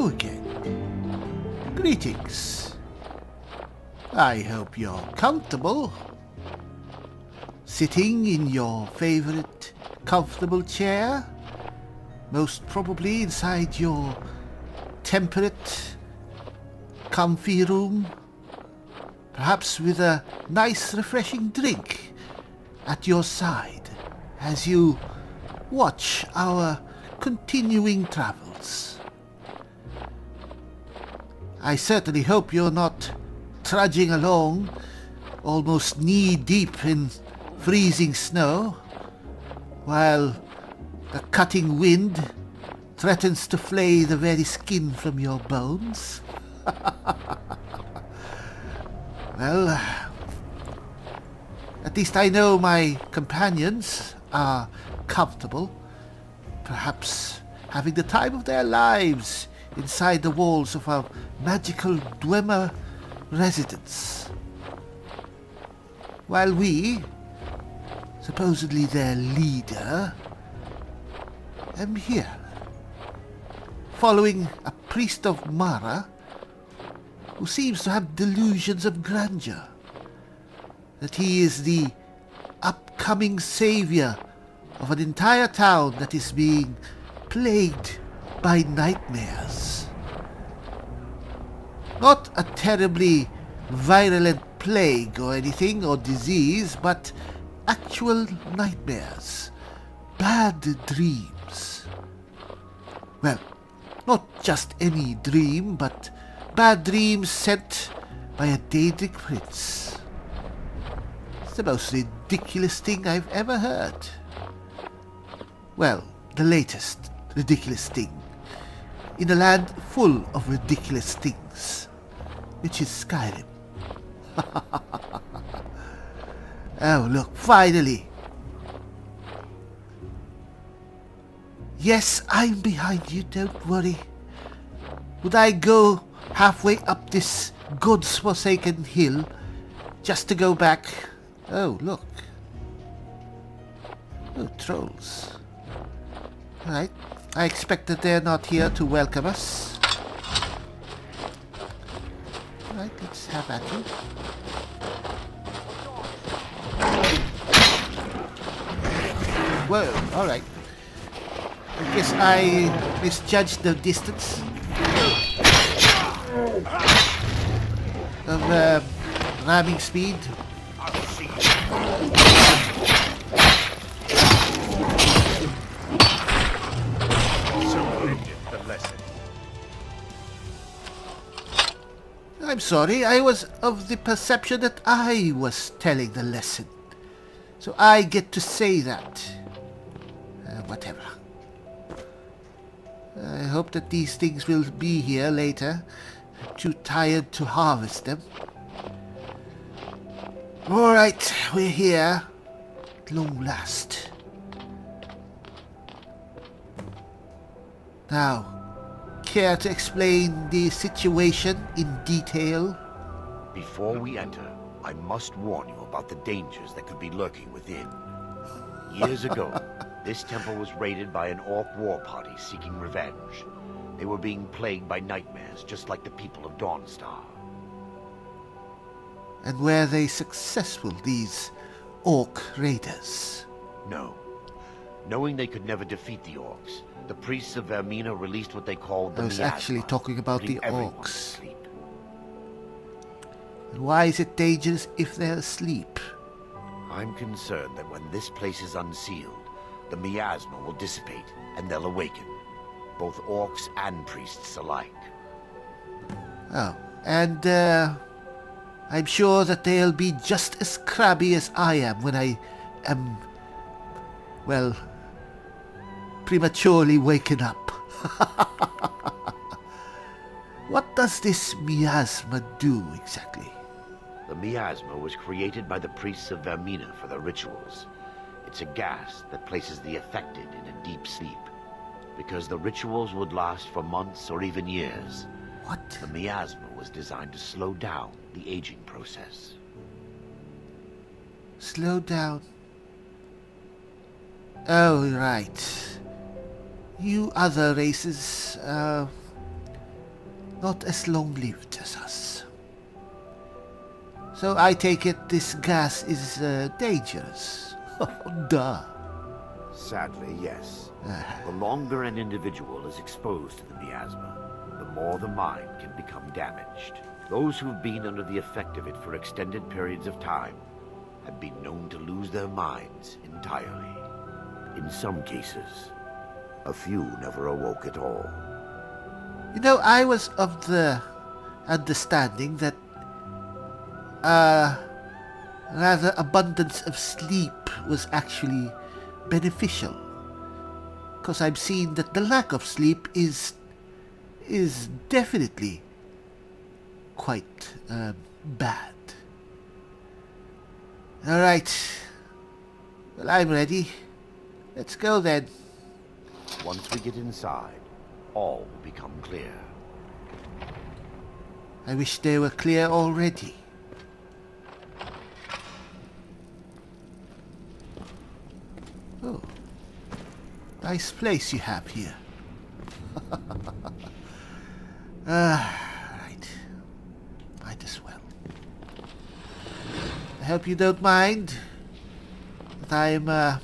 you again. Greetings. I hope you're comfortable. Sitting in your favorite comfortable chair, most probably inside your temperate, comfy room, perhaps with a nice refreshing drink at your side as you watch our continuing travels. I certainly hope you're not trudging along almost knee-deep in freezing snow, while the cutting wind threatens to flay the very skin from your bones. Well, at least I know my companions are comfortable, perhaps having the time of their lives inside the walls of our magical Dwemer residence, while we, supposedly their leader, am here, following a priest of Mara who seems to have delusions of grandeur, that he is the upcoming savior of an entire town that is being plagued by nightmares. Not a terribly virulent plague or anything, or disease, but actual nightmares, bad dreams. Well, not just any dream, but bad dreams sent by a Daedric prince. It's the most ridiculous thing I've ever heard. Well, the latest ridiculous thing in a land full of ridiculous things, which is Skyrim. Oh, look, finally. Yes, I'm behind you, don't worry. Would I go halfway up this god's-forsaken hill just to go back? Oh, look. Oh, trolls. Right. I expect that they're not here to welcome us. Right, let's have at it. Whoa, alright. I guess I misjudged the distance of ramming speed. I'm sorry, I was of the perception that I was telling the lesson. So I get to say that. Whatever. I hope that these things will be here later. I'm too tired to harvest them. Alright, we're here. At long last. Now, care to explain the situation in detail? Before we enter, I must warn you about the dangers that could be lurking within. Years ago, this temple was raided by an orc war party seeking revenge. They were being plagued by nightmares, just like the people of Dawnstar. And were they successful, these orc raiders? No. Knowing they could never defeat the orcs, the priests of Vermina released what they called the I was miasma, actually talking about the putting everyone to orcs. sleep. And why is it dangerous if they're asleep? I'm concerned that when this place is unsealed, the miasma will dissipate and they'll awaken. Both orcs and priests alike. Oh, and I'm sure that they'll be just as crabby as I am when I am, well, prematurely waken up. What does this miasma do exactly? The miasma was created by the priests of Vermina for their rituals. It's a gas that places the affected in a deep sleep. Because the rituals would last for months or even years. What? The miasma was designed to slow down the aging process. Slow down. Oh, right. You other races, not as long-lived as us. So I take it this gas is dangerous. Duh. Sadly, yes. The longer an individual is exposed to the miasma, the more the mind can become damaged. Those who've been under the effect of it for extended periods of time have been known to lose their minds entirely. In some cases, a few never awoke at all. You know, I was of the understanding that rather abundance of sleep was actually beneficial. Because I've seen that the lack of sleep is definitely quite bad. Alright. Well, I'm ready. Let's go then. Once we get inside, all will become clear. I wish they were clear already. Oh. Nice place you have here. Right. Might as well. I hope you don't mind that I'm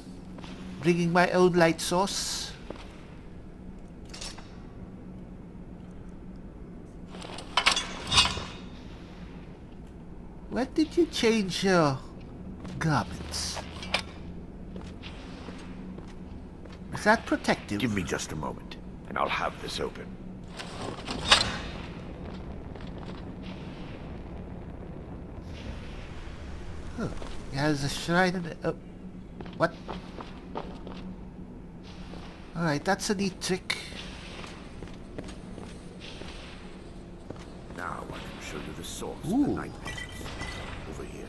bringing my own light source. When did you change your garments? Is that protective? Give me just a moment, and I'll have this open. Oh, he has a shrine in it. What? Alright, that's a neat trick. Now I can show you the source of Ooh. the nightmares. Over here.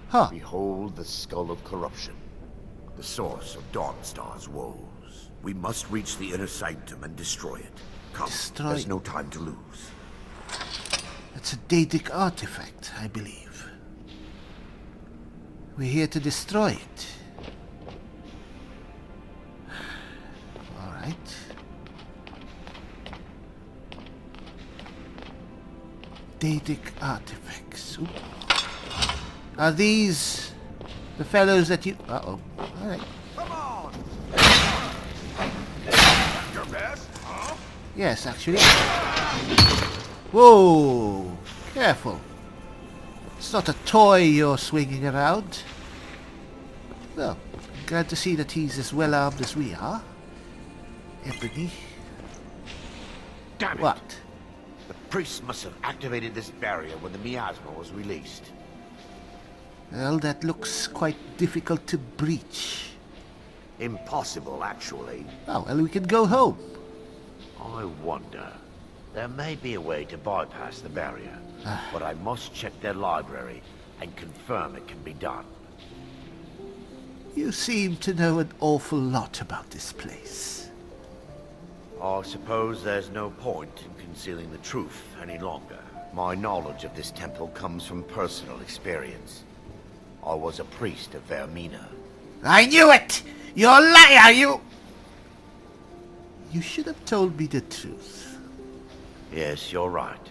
Huh. Behold the skull of corruption, the source of Dawnstar's woes. We must reach the inner sanctum and destroy it. Come, Destroy there's it. no time to lose. It's a Daedic artifact, I believe. We're here to destroy it. Alright. Daedic artifacts. Ooh. Are these the fellows that you... Uh-oh. Alright. Come on! Your best, huh? Yes, actually. Whoa! Careful. It's not a toy you're swinging around. Well, glad to see that he's as well armed as we are. Ebony. Damn it! What? The priests must have activated this barrier when the miasma was released. Well, that looks quite difficult to breach. Impossible, actually. Oh, well, we can go home. I wonder. There may be a way to bypass the barrier, but I must check their library and confirm it can be done. You seem to know an awful lot about this place. I suppose there's no point in concealing the truth any longer. My knowledge of this temple comes from personal experience. I was a priest of Vermina. I knew it! You're a liar, you! You should have told me the truth. Yes, you're right.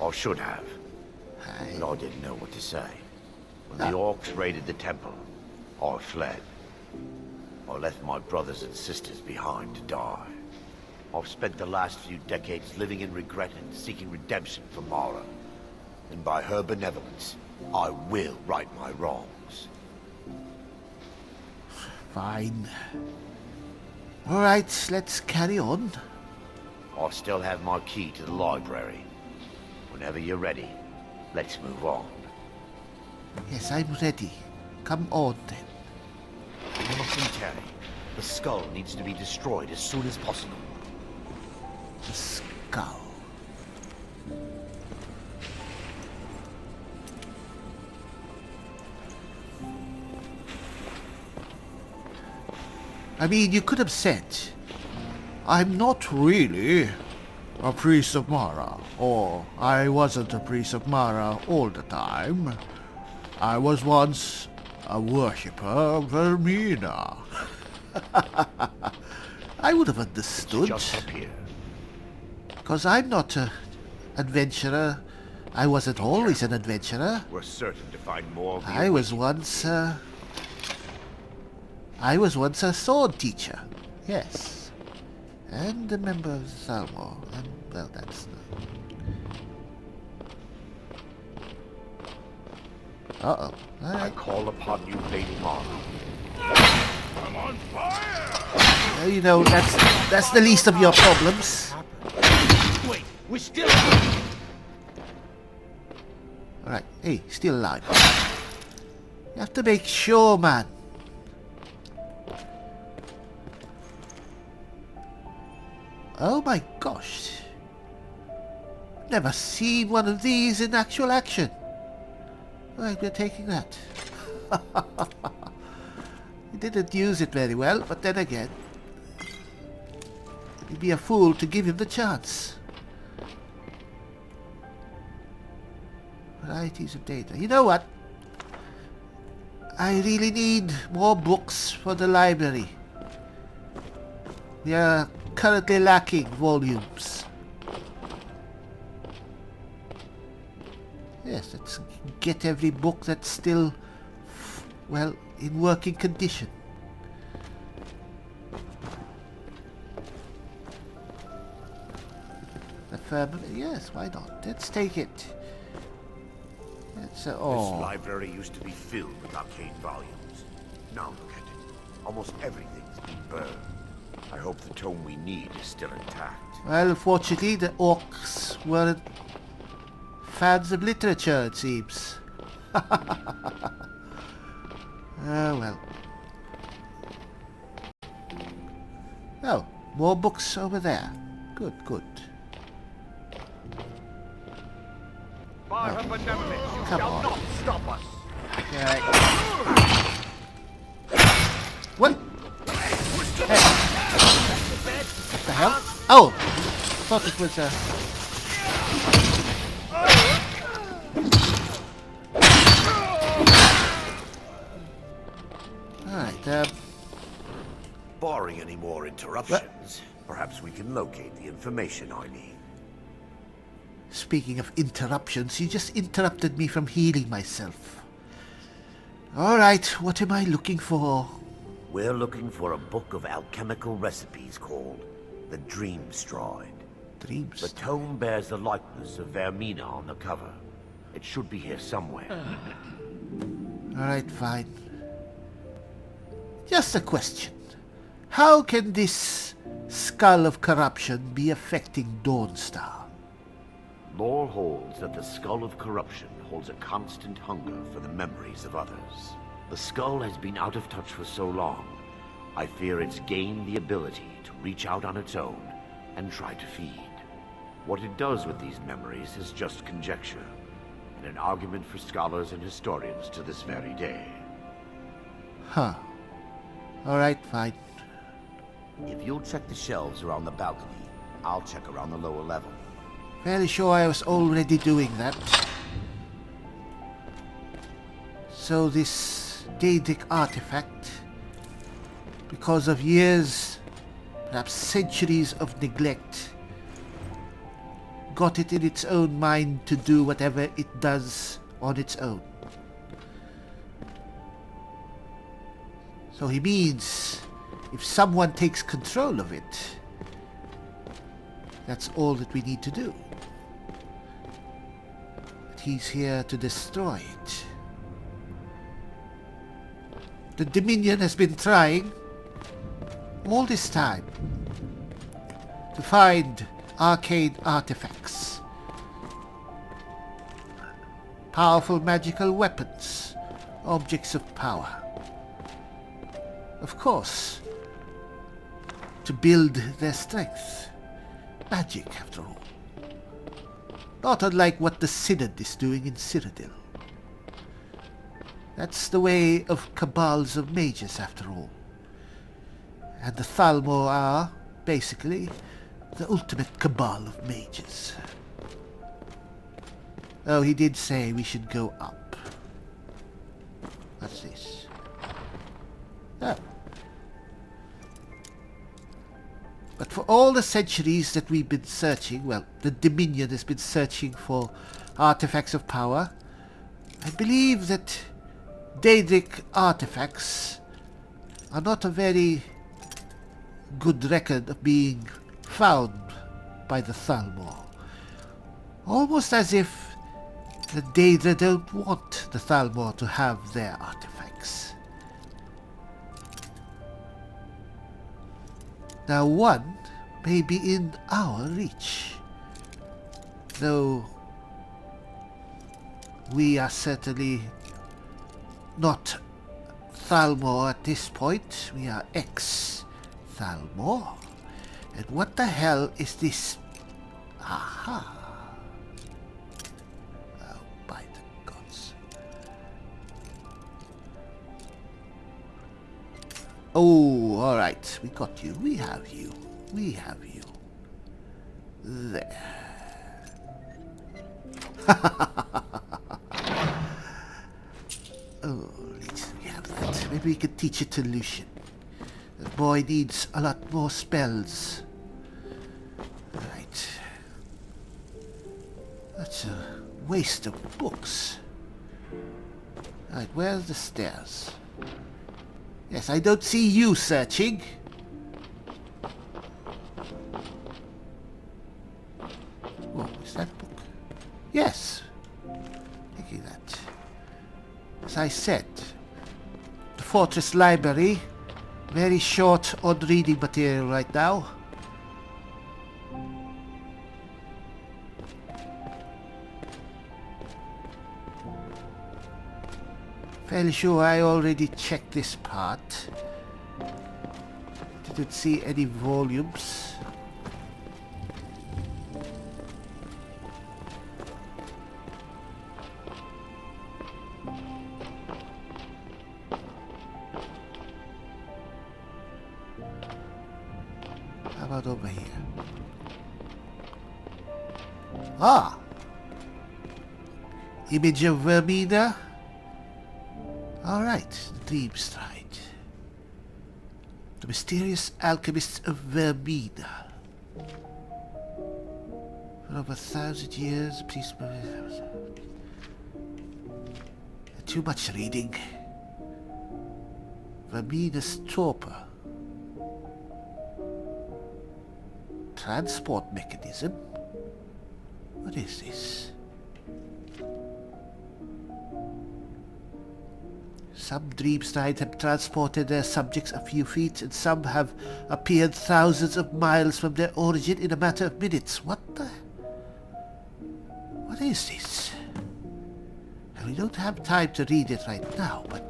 I should have. I... But I didn't know what to say. When the orcs raided the temple, I fled. I left my brothers and sisters behind to die. I've spent the last few decades living in regret and seeking redemption from Mara. And by her benevolence, I will right my wrongs. Fine. Alright, let's carry on. I still have my key to the library. Whenever you're ready, let's move on. Yes, I'm ready. Come on, then. We mustn't tarry. The skull needs to be destroyed as soon as possible. The skull. I mean, you could have said, I'm not really a priest of Mara, or I wasn't a priest of Mara all the time. I was once A worshipper of Vermina. I would have understood. Just up here. Because I'm not an adventurer. I wasn't always an adventurer. We're certain to find more of the I was once a sword teacher. Yes. And a member of Salmor. And, well, that's... Uh-oh. I call upon you, Lady Marlowe. I'm on fire! You know, that's the least of your problems. Wait, we're still... Alright, hey, still alive. You have to make sure, man. Oh my gosh. Never seen one of these in actual action. Right, we're taking that. He didn't use it very well, but then again, you'd be a fool to give him the chance. Varieties of data. You know what? I really need more books for the library. We are currently lacking volumes. Yes, let's get every book that's still, well, in working condition. The firmament, yes, why not? Let's take it. Let's, This library used to be filled with arcane volumes. Now look at it. Almost everything's been burned. I hope the tome we need is still intact. well, fortunately, the orcs weren't fans of literature, it seems. Oh, well. Oh, more books over there. Good, good. Fire up and never Come shall on. not stop us. Okay. What? Hey. What the hell? Oh! I thought it was Alright, Barring any more interruptions, perhaps we can locate the information I need. speaking of interruptions, you just interrupted me from healing myself. Alright, what am I looking for? We're looking for a book of alchemical recipes called the Dreamstride. Dreams. The tome bears the likeness of Vermina on the cover. It should be here somewhere. Alright, fine. Just a question. How can this skull of corruption be affecting Dawnstar? Lore holds that the Skull of Corruption holds a constant hunger for the memories of others. The skull has been out of touch for so long, I fear it's gained the ability to reach out on its own and try to feed. What it does with these memories is just conjecture, and an argument for scholars and historians to this very day. Huh. Alright, fine. If you'll check the shelves around the balcony, I'll check around the lower level. Fairly sure I was already doing that. So this Daedic artifact, because of years, perhaps centuries of neglect, got it in its own mind to do whatever it does on its own. So he means if someone takes control of it, that's all that we need to do. But he's here to destroy it. The Dominion has been trying all this time to find arcane artifacts, powerful magical weapons, objects of power. Of course, to build their strength. Magic, after all. Not unlike what the Synod is doing in Cyrodiil. That's the way of cabals of mages, after all. And the Thalmor are, basically, the ultimate cabal of mages. Oh, he did say we should go up. What's this? all the centuries that we've been searching, well, the Dominion has been searching for artifacts of power, I believe that Daedric artifacts are not a very good record of being found by the Thalmor. Almost as if the Daedra don't want the Thalmor to have their artifacts. Now one may be in our reach, though we are certainly not Thalmor at this point. We are ex-Thalmor. And what the hell is this? Aha! Oh, by the gods. Oh, alright. We got you. We have you. We have you. There. Oh, at least we have that. Maybe we could teach it to Lucian. The boy needs a lot more spells. Right. That's a waste of books. Right, where's the stairs? Yes, I don't see you searching. Oh, is that a book? Yes. Thinking that. As I said, the Fortress Library, very short on reading material right now. Fairly sure I already checked this part. Didn't see any volumes. How about over here? Ah! Image of Vermina. Alright, the Dream Stride. The mysterious alchemists of Vermina. For over 1,000 years, please. Too much reading. Vermina's torpor. Transport mechanism? What is this? Some dream strides have transported their subjects a few feet, and some have appeared thousands of miles from their origin in a matter of minutes. What is this? And we don't have time to read it right now, but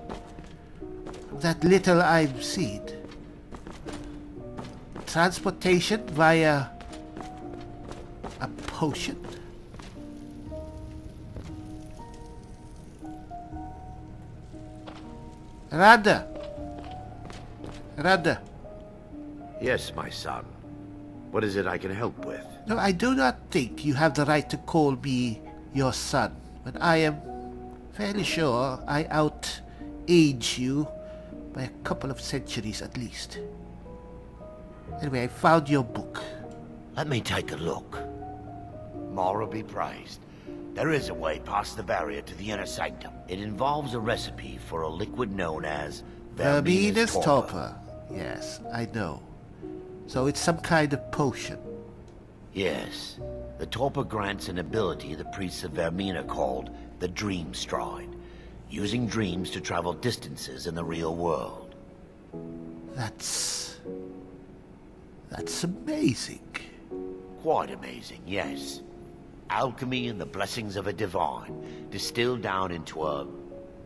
from that little I've seen, transportation via a potion? Rada! Yes, my son. What is it I can help with? No, I do not think you have the right to call me your son, but I am fairly sure I out-age you by a couple of centuries at least. Anyway, I found your book. Let me take a look. Mara be praised. There is a way past the barrier to the inner sanctum. It involves a recipe for a liquid known as Vermina's torpor. Yes, I know. So it's some kind of potion. Yes. The torpor grants an ability the priests of Vermina called the Dream Stride, using dreams to travel distances in the real world. That's amazing. Quite amazing, yes. Alchemy and the blessings of a divine, distilled down into a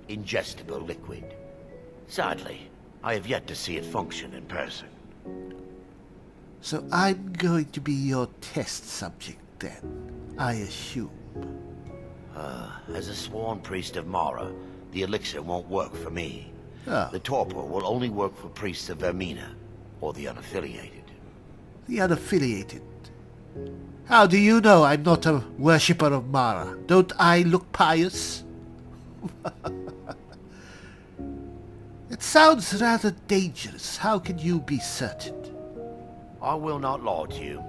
ingestible liquid. Sadly, I have yet to see it function in person. So I'm going to be your test subject then, I assume. As a sworn priest of Mara, the elixir won't work for me. Oh. The torpor will only work for priests of Vermina, or the unaffiliated. The unaffiliated. How do you know I'm not a worshipper of Mara? Don't I look pious? It sounds rather dangerous. How can you be certain? I will not lie to you.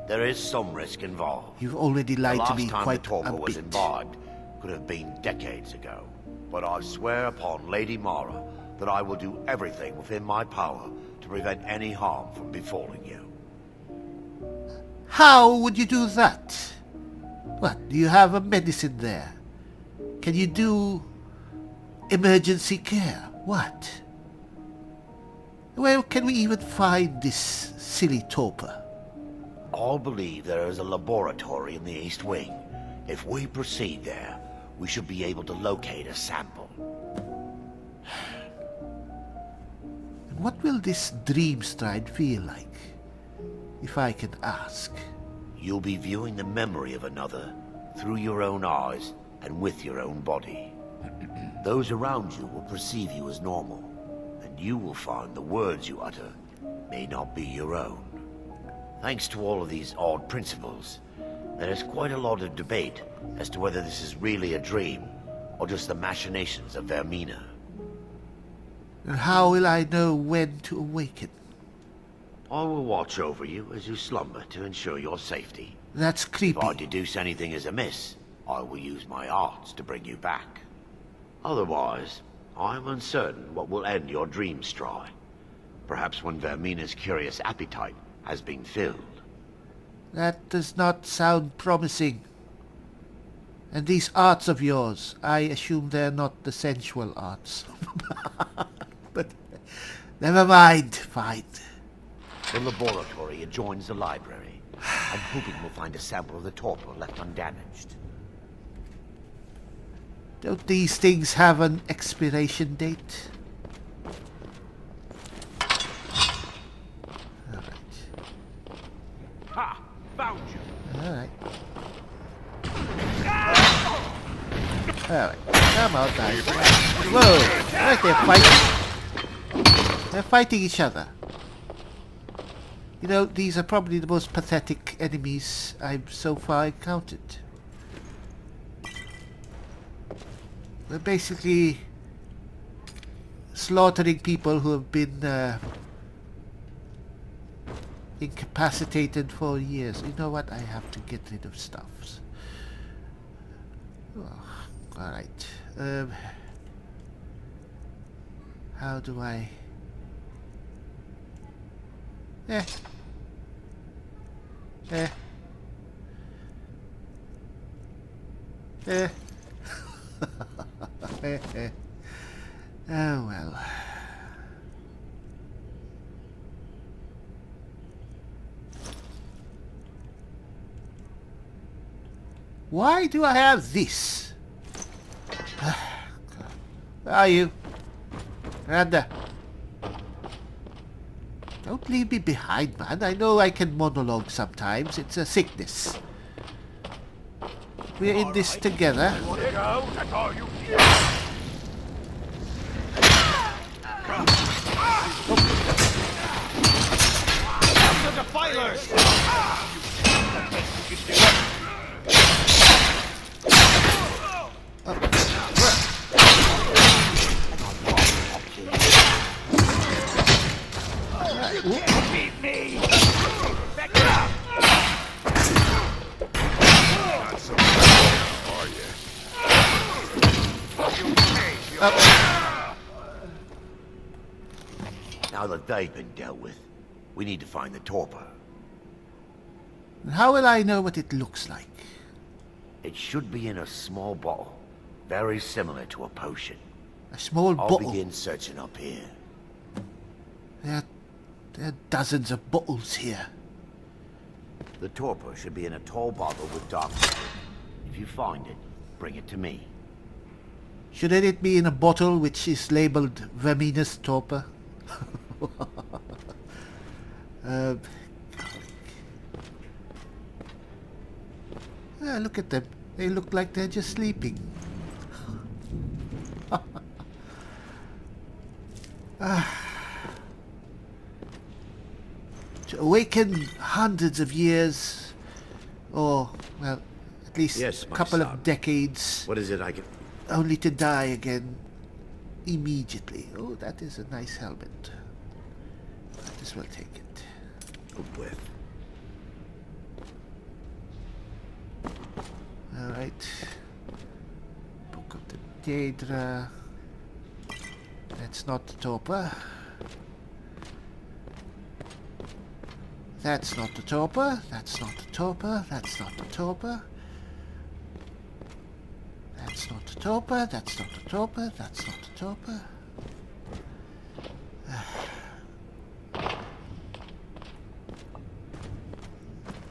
There is some risk involved. You've already The lied to me last time quite the Torpor a was bit. imbibed could have been decades ago. But I swear upon Lady Mara that I will do everything within my power to prevent any harm from befalling you. How would you do that? What, do you have a medicine there? Can you do emergency care? What? Where can we even find this silly Torpor? I believe there is a laboratory in the East Wing. If we proceed there, we should be able to locate a sample. And what will this dream stride feel like? If I can ask. You'll be viewing the memory of another through your own eyes and with your own body. Those around you will perceive you as normal, and you will find the words you utter may not be your own. Thanks to all of these odd principles, there is quite a lot of debate as to whether this is really a dream or just the machinations of Vermina. And how will I know when to awaken? I will watch over you as you slumber to ensure your safety. That's creepy. If I deduce anything is amiss, I will use my arts to bring you back. Otherwise, I am uncertain what will end your dream stride. Perhaps when Vermina's curious appetite has been filled. That does not sound promising. And these arts of yours, I assume they're not the sensual arts. But never mind, fine. The laboratory adjoins the library. I'm hoping we'll find a sample of the Torpor left undamaged. Don't these things have an expiration date? Ha! Found you! Alright. Alright. Come on, guys. Whoa! Right, they're fighting. They're fighting each other. You know, these are probably the most pathetic enemies I've so far encountered. We're basically slaughtering people who have been incapacitated for years. You know what? I have to get rid of stuffs. Oh, alright. How do I... Eh. Eh. Eh. Oh well. Why do I have this? Where are you? Randa. Don't leave me behind, man. I know I can monologue sometimes. It's a sickness. We're in this together. You want to go? That's all you get. The defilers! Beat me! Back up! Now that they've been dealt with, we need to find the Torpor. How will I know what it looks like? It should be in a small bottle, very similar to a potion. A small I'll bottle. begin searching up here. There are dozens of bottles here. The Torpor should be in a tall bottle with dark liquid. If you find it, bring it to me. Shouldn't it be in a bottle which is labeled Vermina's Torpor? Look at them. They look like they're just sleeping. To awaken hundreds of years, or, well, at least Yes, a my couple son. of decades, What is it I can... only to die again immediately. Oh, that is a nice helmet. Might as well take it. cope with. Alright. Book of the Daedra. That's not the Torpor. That's not the Torpor. That's not the Torpor. That's not the Torpor. That's not the Torpor. That's not the Torpor. That's not the Torpor.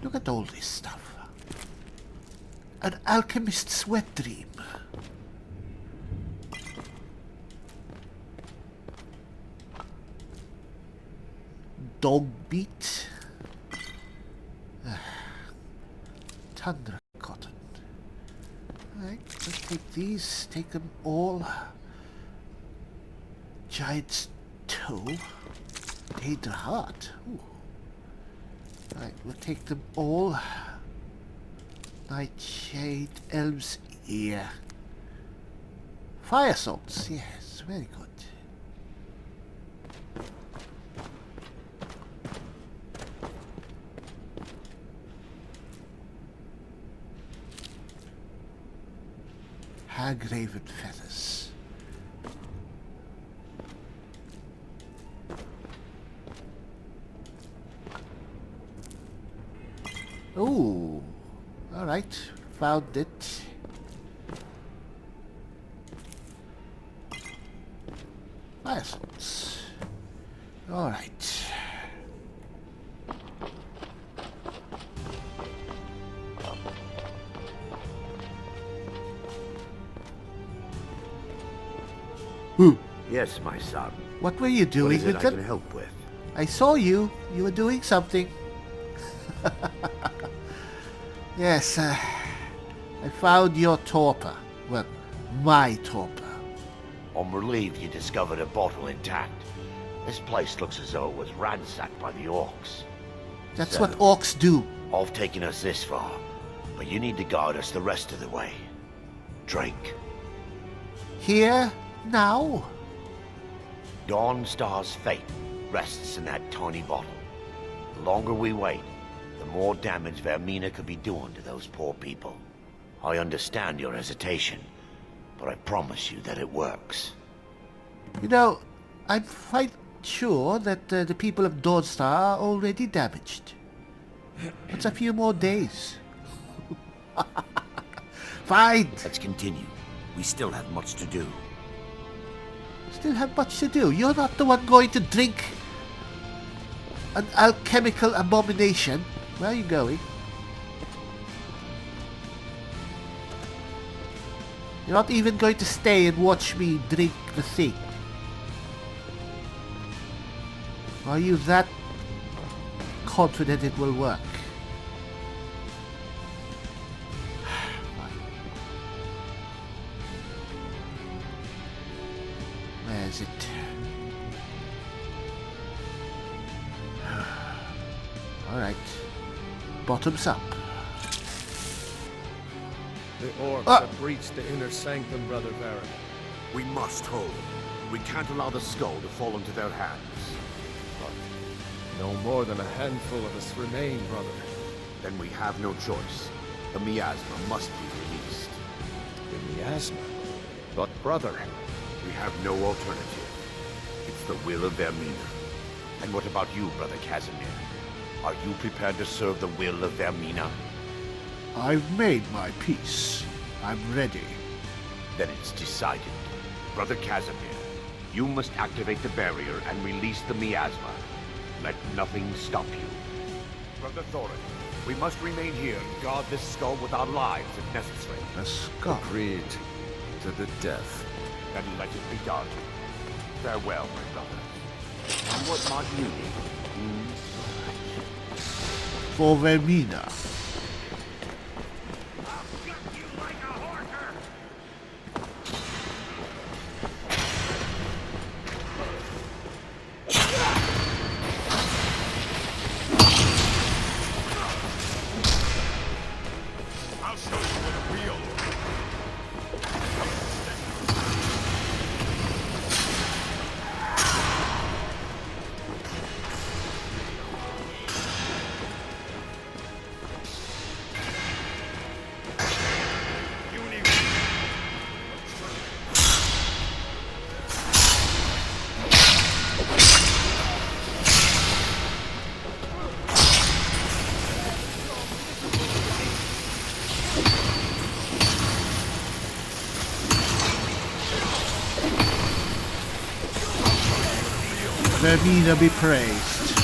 Look at all this stuff. An alchemist's wet dream. Dog beat. Tundra cotton. Alright, let's take these, take them all. Giant's toe. Daedra heart. Ooh. Alright, we'll take them all. Nightshade, elves ear. Fire salts, yes, very good. Hag-raven feathers. Ooh, all right, found it. Fire salts. All right. Yes, my son. What were you What doing is it with I them? can help with? I saw you. You were doing something. Yes, I found your torpor. Well, my torpor. I'm relieved you discovered a bottle intact. This place looks as though it was ransacked by the orcs. That's So- what orcs do. I've taken us this far, but you need to guide us the rest of the way. Drink. Here, now. Dawnstar's fate rests in that tiny bottle. The longer we wait, the more damage Vermina could be doing to those poor people. I understand your hesitation, but I promise you that it works. You know, I'm quite sure that the people of Dawnstar are already damaged. It's a few more days. Fine. Let's continue. We still have much to do. Still have much to do. You're not the one going to drink an alchemical abomination. Where are you going? You're not even going to stay and watch me drink the thing. Are you that confident it will work? Where is it? Alright. Bottoms up. The orcs have breached the inner sanctum, Brother Varric. We must hold. We can't allow the skull to fall into their hands. No more than a handful of us remain, brother. Then we have no choice. The miasma must be released. The miasma. But, brother, We have no alternative. It's the will of Vermina. And what about you, Brother Casimir? Are you prepared to serve the will of Vermina? I've made my peace. I'm ready. Then it's decided. Brother Casimir, you must activate the barrier and release the miasma. Let nothing stop you. Brother Thorin, we must remain here and guard this skull with our lives if necessary. A skull. agreed to the death. Then let it be done. Farewell, my brother. And what might you need? For Vermina. I'll show you what a real Vermina be praised.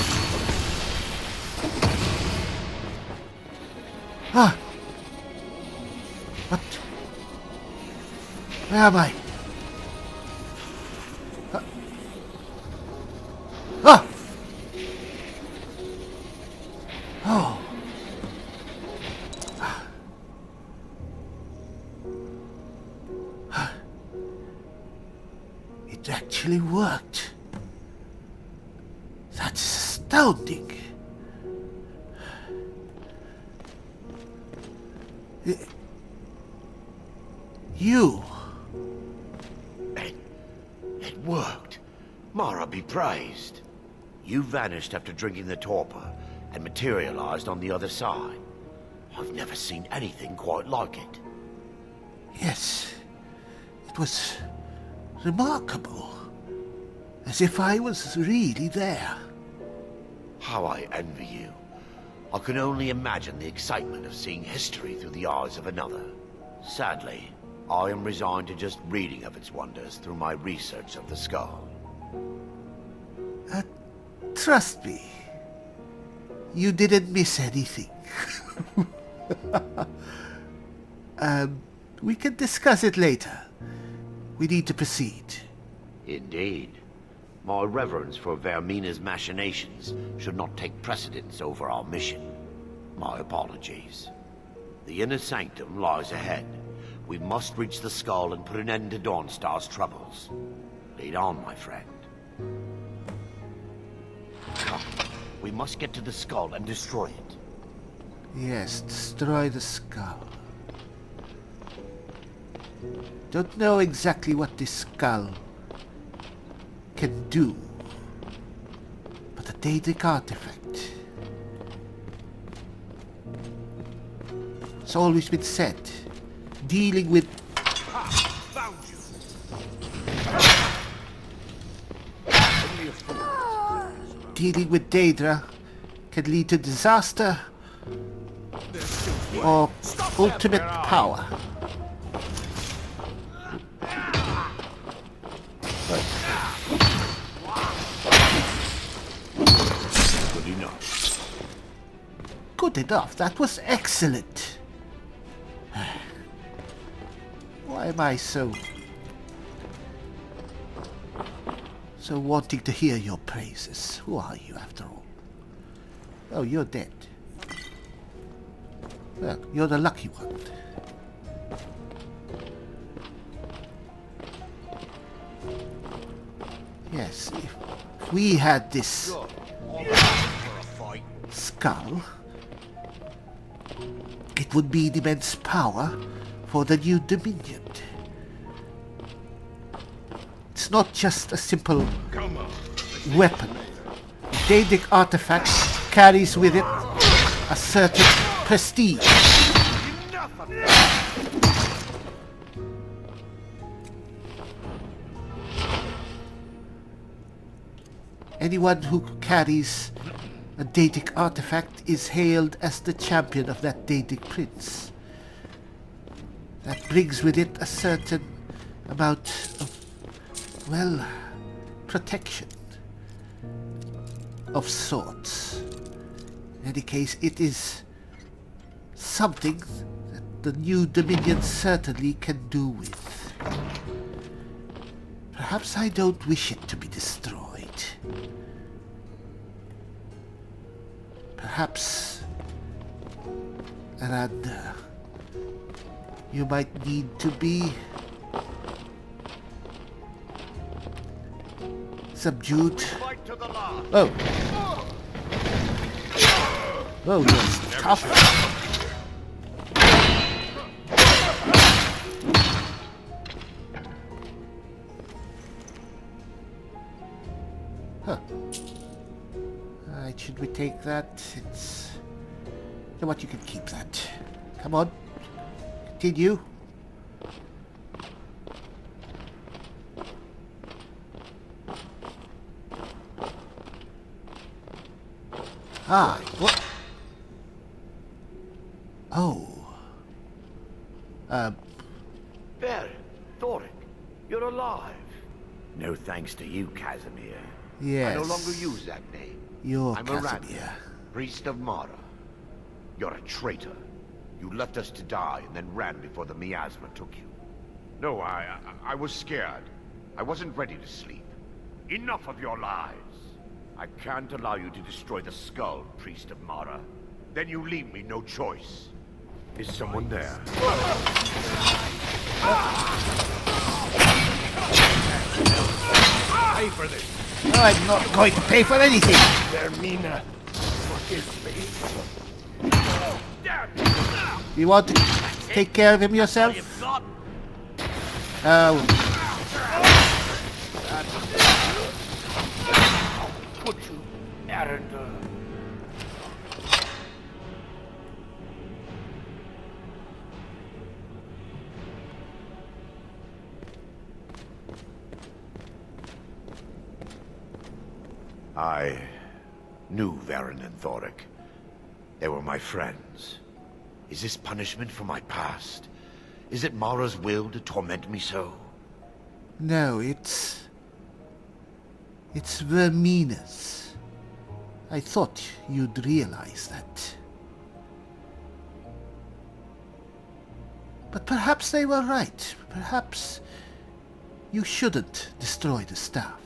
Ah! What? Where am I? Ah! Oh! It actually worked. That's astounding. You. It worked. Mara be praised. You vanished after drinking the torpor and materialized on the other side. I've never seen anything quite like it. Yes. It was remarkable. As if I was really there. How I envy you. I can only imagine the excitement of seeing history through the eyes of another. Sadly, I am resigned to just reading of its wonders through my research of the skull. Trust me. You didn't miss anything. We can discuss it later. We need to proceed. Indeed. My reverence for Vermina's machinations should not take precedence over our mission. My apologies. The inner sanctum lies ahead. We must reach the skull and put an end to Dawnstar's troubles. Lead on, my friend. Come. We must get to the skull and destroy it. Yes, destroy the skull. Don't know exactly what this skull can do, but a Daedric artifact. It's always been said, dealing with Found you. Daedra can lead to disaster or ultimate power. Good enough. Good enough, that was excellent. Why am I so wanting to hear your praises? Who are you, after all? Oh, you're dead. Well, you're the lucky one. Yes, if we had this skull, it would be immense power for the new Dominion. It's not just a simple weapon. Daedric artifact carries with it a certain prestige. Anyone who carries a Daedric artifact is hailed as the champion of that Daedric prince. That brings with it a certain amount of, well, protection of sorts. In any case, it is something that the new Dominion certainly can do with. Perhaps I don't wish it to be destroyed. Perhaps, Aranda, you might need to be subdued. Oh. Oh, yes, tough. Huh. Alright, should we take that? It's... You know what, you can keep that. Come on. Continue. Ah, what? Oh. There, Thoric, you're alive. No thanks to you, Casimir. Yes. I no longer use that name. You're I'm Casimir. priest of Mara. You're a traitor. You left us to die and then ran before the miasma took you. No, I was scared. I wasn't ready to sleep. Enough of your lies. I can't allow you to destroy the skull, priest of Mara. Then you leave me no choice. Is someone there? Pay for this. No, I'm not going to pay for anything. Vermina. Forgive me. You want to take care of him yourself? Oh, Put you, errand. I knew Varen and Thoric. They were my friends. Is this punishment for my past? Is it Mara's will to torment me so? no, it's Vermina's. I thought you'd realize that. But perhaps they were right. Perhaps you shouldn't destroy the staff.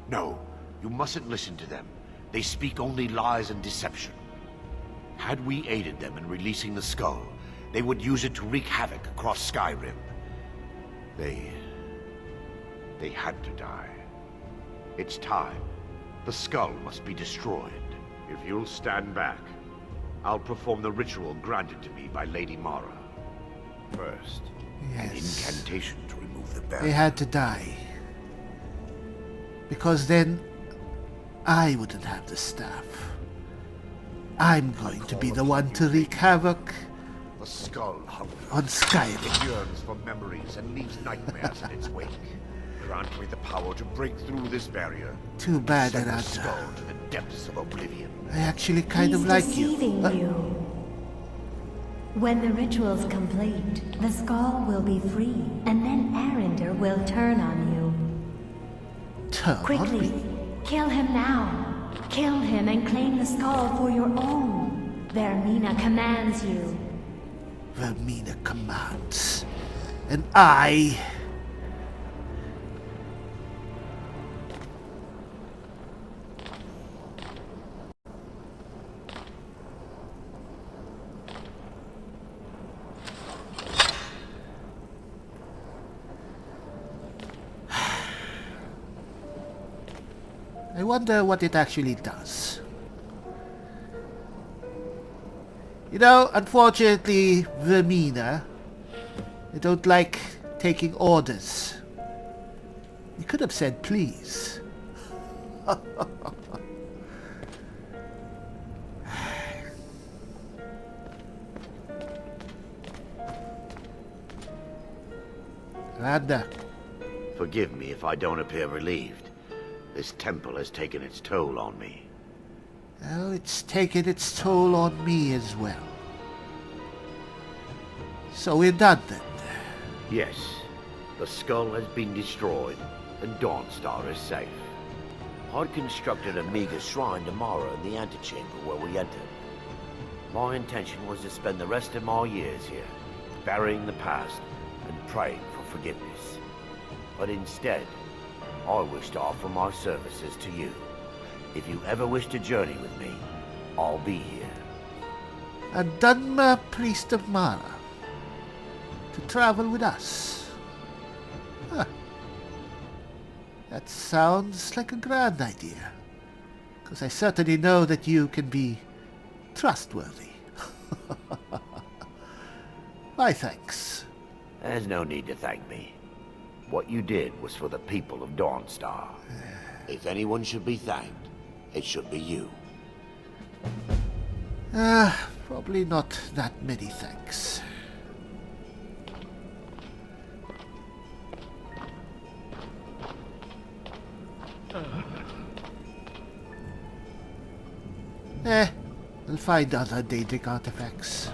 No, you mustn't listen to them. They speak only lies and deception. Had we aided them in releasing the skull, they would use it to wreak havoc across Skyrim. They had to die. It's time. The skull must be destroyed. If you'll stand back, I'll perform the ritual granted to me by Lady Mara. First, an Yes. incantation to remove the They barrier. had to die. Because then I wouldn't have the staff. I'm going to be the one to wreak havoc The skull hungers. on Skyrim. It yearns for memories and leaves nightmares in its wake. Grant me the power to break through this barrier. Too bad, Send the Arata. skull to the depths of oblivion. I actually kind He's of like deceiving you. you. When the ritual's complete, the skull will be free, and then Arender will turn on you. Turn on Quickly, me. kill him now. Kill him and claim the skull for your own. Vermina commands you. Vermina commands. And I... I wonder what it actually does. You know, unfortunately, Vermina, they don't like taking orders. You could have said please. Randa, Forgive me if I don't appear relieved. This temple has taken its toll on me. oh, it's taken its toll on me as well. So we're done then. Yes, the skull has been destroyed, and Dawnstar is safe. I'd constructed a meager shrine to Mara in the antechamber where we entered. My intention was to spend the rest of my years here, burying the past and praying for forgiveness. But instead, I wish to offer my services to you. If you ever wish to journey with me, I'll be here. A Dunmer priest of Mara to travel with us. Huh. That sounds like a grand idea. Because I certainly know that you can be trustworthy. My thanks. There's no need to thank me. What you did was for the people of Dawnstar. If anyone should be thanked, it should be you. Probably not that many thanks. We'll find other Daedric artifacts.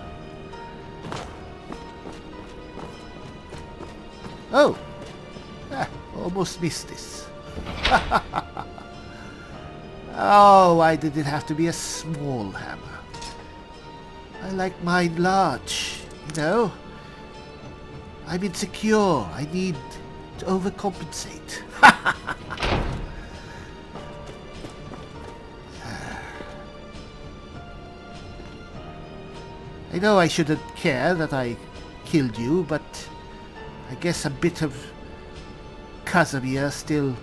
Oh! Almost missed this. Oh, why did it have to be a small hammer? I like mine large, you know? I'm insecure. I need to overcompensate. I know I shouldn't care that I killed you, but I guess a bit of Casimir still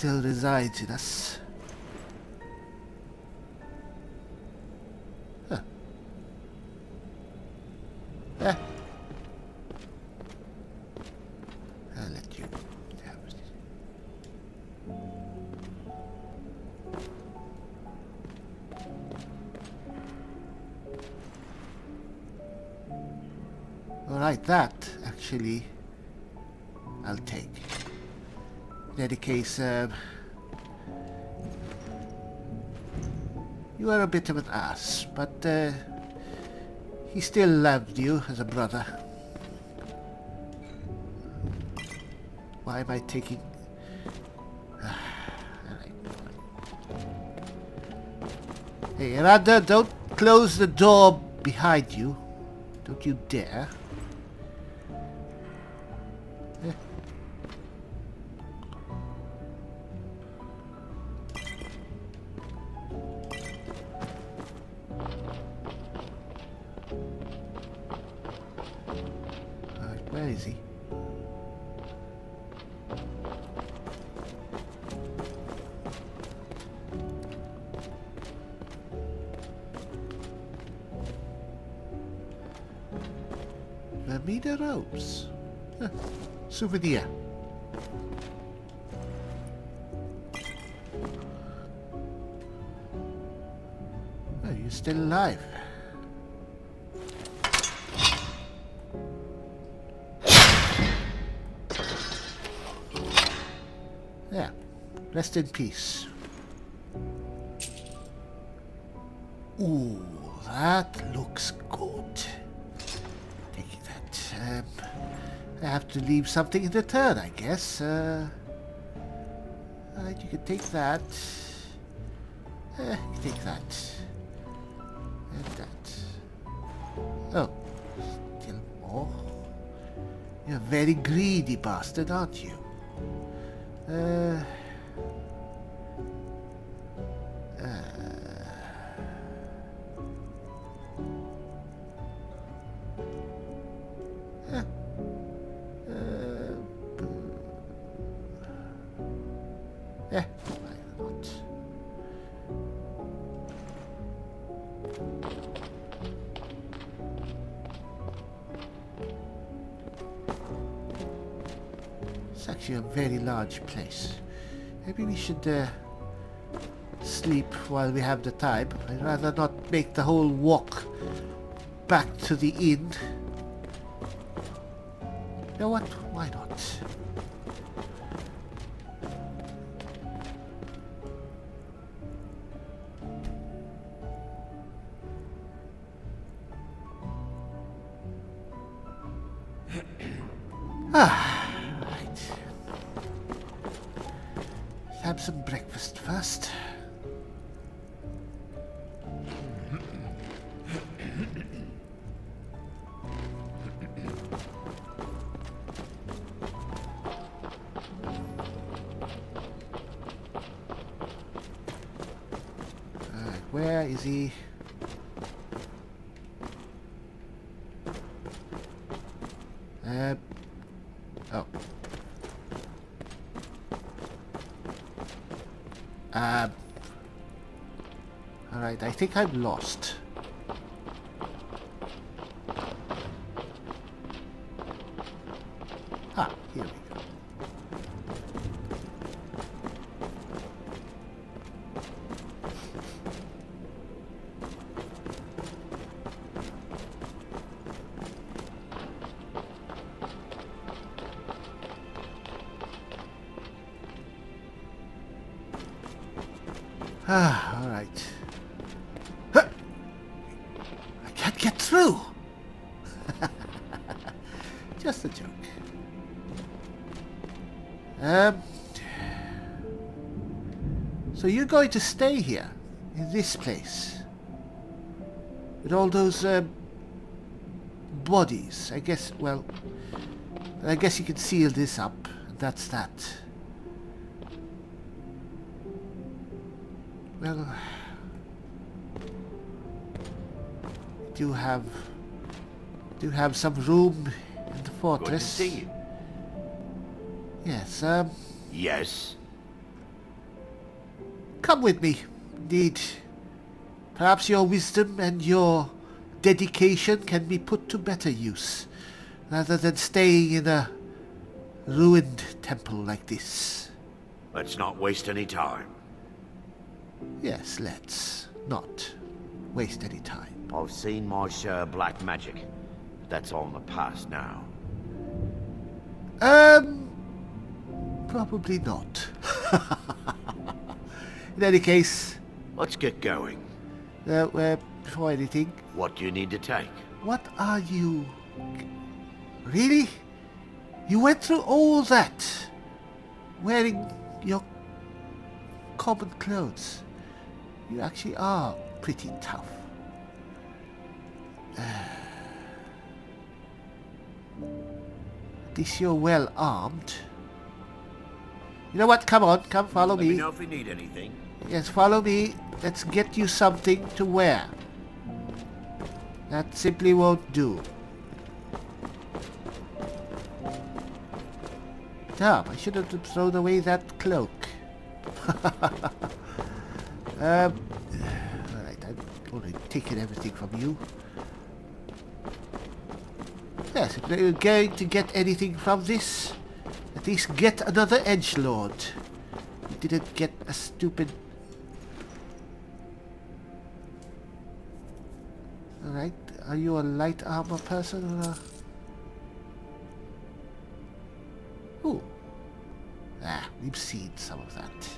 resides in us. Huh. I'll let you have it. Alright, that actually I'll take. In any case, you are a bit of an ass, but he still loved you as a brother. Why am I taking... Alright, fine. Hey, Randa, don't close the door behind you. Don't you dare. Where is he? Vermida robes. Huh. Souvenir. Oh, you're still alive. Yeah, rest in peace. Ooh, that looks good. Taking that. I have to leave something in return, I guess. Right, you can take that. You can take that. And that. Oh, still more. You're a very greedy bastard, aren't you? Why not? It's actually a very large place. Maybe we should sleep while we have the time. I'd rather not make the whole walk back to the inn. You know what? Why not? Right. Let's have some breakfast first. Where is he? Oh. Alright, I think I'm lost. Ah, here we go. Ah, all right. Huh. I can't get through. Just a joke. So you're going to stay here, in this place, with all those bodies. I guess, well, I guess you can seal this up, and that's that. Well, do have some room in the fortress. Good to see you. Yes, Yes? come with me. Indeed. Perhaps your wisdom and your dedication can be put to better use, rather than staying in a ruined temple like this. Let's not waste any time. Yes, let's not waste any time. I've seen my share of black magic. That's all in the past now. Probably not. In any case, Let's get going. before anything, What do you need to take? what are you... Really? You went through all that, wearing your common clothes. You actually are pretty tough. At least you're well armed. You know what? Come on, come follow Let me me. know if you need anything. Yes, follow me. Let's get you something to wear. That simply won't do. Damn, I should have thrown away that cloak. Alright, I've already taken everything from you. Yes, if you're going to get anything from this, at least get another edgelord. You didn't get a stupid... Alright, are you a light armor person or a... Ooh. Ah, we've seen some of that.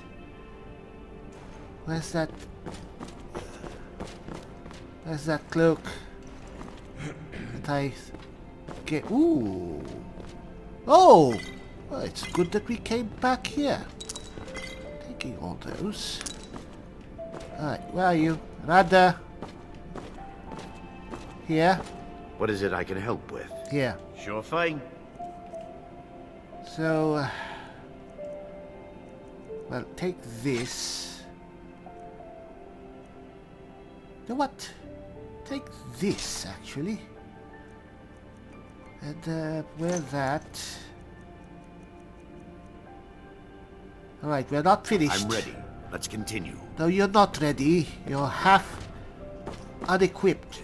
Where's that cloak that I get? Ooh. Oh! Well, it's good that we came back here. Taking all those. Alright, where are you? Radha. Here. What is it I can help with? Here. Sure thing. So, well, take this. You know what? Take this, actually. And, wear that. Alright, we're not finished. I'm ready. Let's continue. No, you're not ready. You're half unequipped.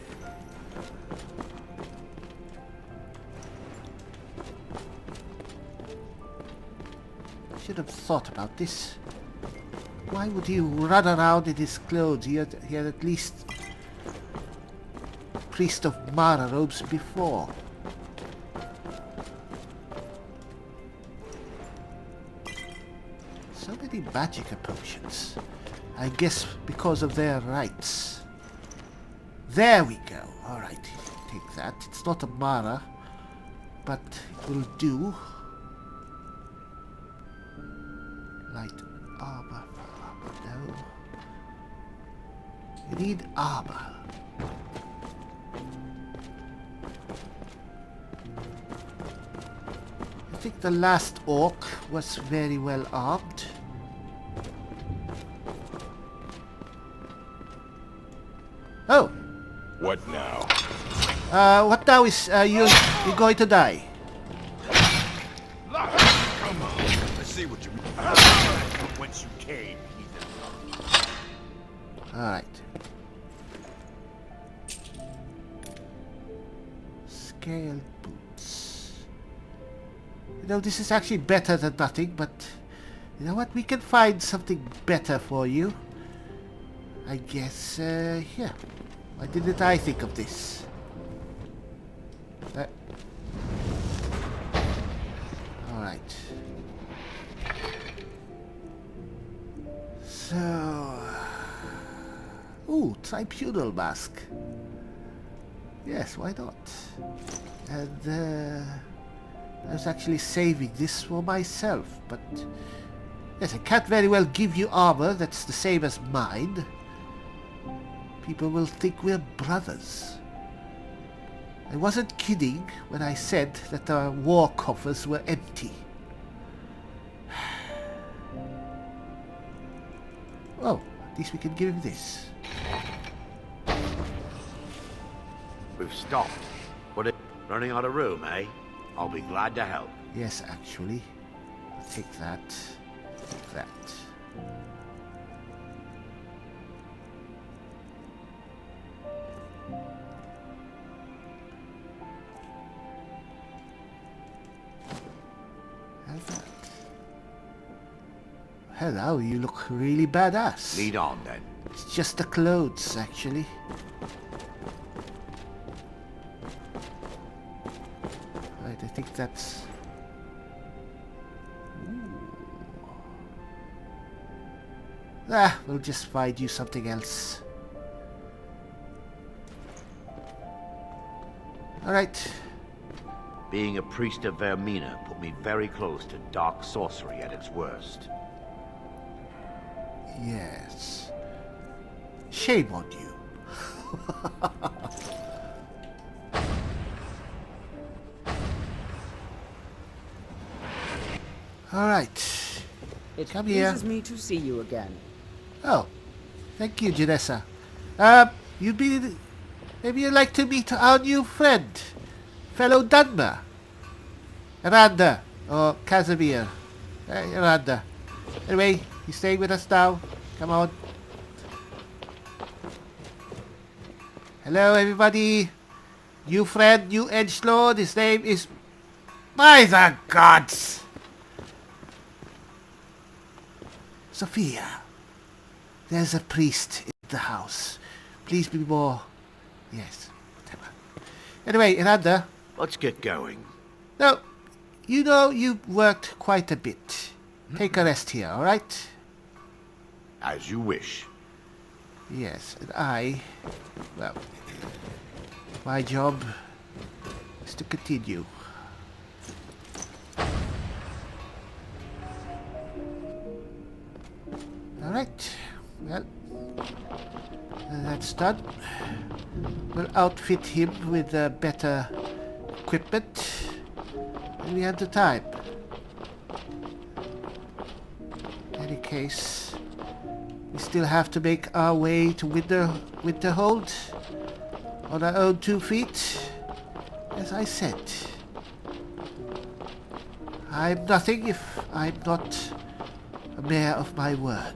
Should have thought about this. Why would he run around in his clothes? He had at least Priest of Mara robes before. So many magica potions. I guess because of their rights. There we go. Alright, take that. It's not a Mara, but it will do. Light armor. No. You need armor. I think the last orc was very well armed. Oh! What now? What now is, you're going to die. Come on, let's see what you mean. Whence you came, heathen. Alright. Scaled boots. You know, this is actually better than nothing, but you know what? We can find something better for you. I guess, here. Why didn't I think of this? Alright. So... Ooh, tribunal mask. Yes, why not? And I was actually saving this for myself, but Yes, I can't very well give you armor that's the same as mine. People will think we're brothers. I wasn't kidding when I said that our war coffers were empty. Oh, at least we can give him this. We've stopped. Running out of room, eh? I'll be glad to help. Yes, actually. I'll take that. Take that. How's that? Hello, you look really badass. Lead on, then. It's just the clothes, actually. Right, I think that's... we'll just find you something else. Alright. Being a priest of Vermina put me very close to dark sorcery at its worst. Yes. Shame on you. Alright. It Come here. pleases me to see you again. Oh. Thank you, Janessa. Maybe you'd like to meet our new friend. Fellow Dunmer. Randa. Or Casimir. Randa. Anyway, you staying with us now? Come on. Hello, everybody. New friend, new edgelord. His name is... By the gods! Sophia. There's a priest in the house. Please be more... Yes, whatever. Anyway, Randa. Let's get going. No, you know you've worked quite a bit. Take a rest here, alright? As you wish. Yes, and well, my job is to continue. Alright, well, that's done. We'll outfit him with better equipment, and we have the time. In any case, we still have to make our way to Winterhold on our own 2 feet. As I said, I'm nothing if I'm not a man of my word.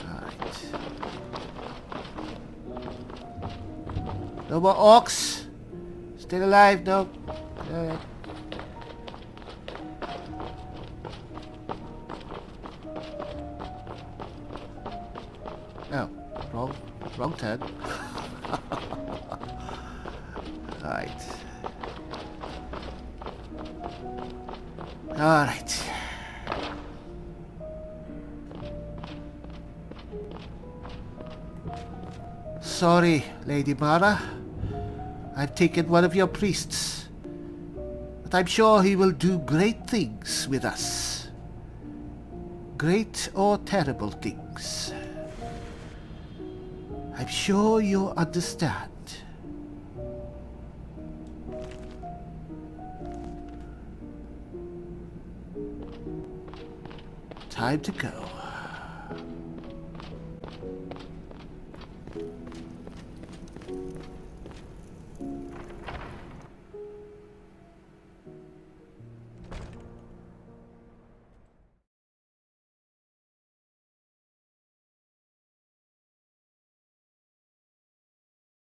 Alright. No more orcs? Still alive? No? Alright. Oh, wrong turn. Right. Alright. Sorry, Lady Mara. I've taken one of your priests. But I'm sure he will do great things with us. Great or terrible things. I'm sure you'll understand. Time to go.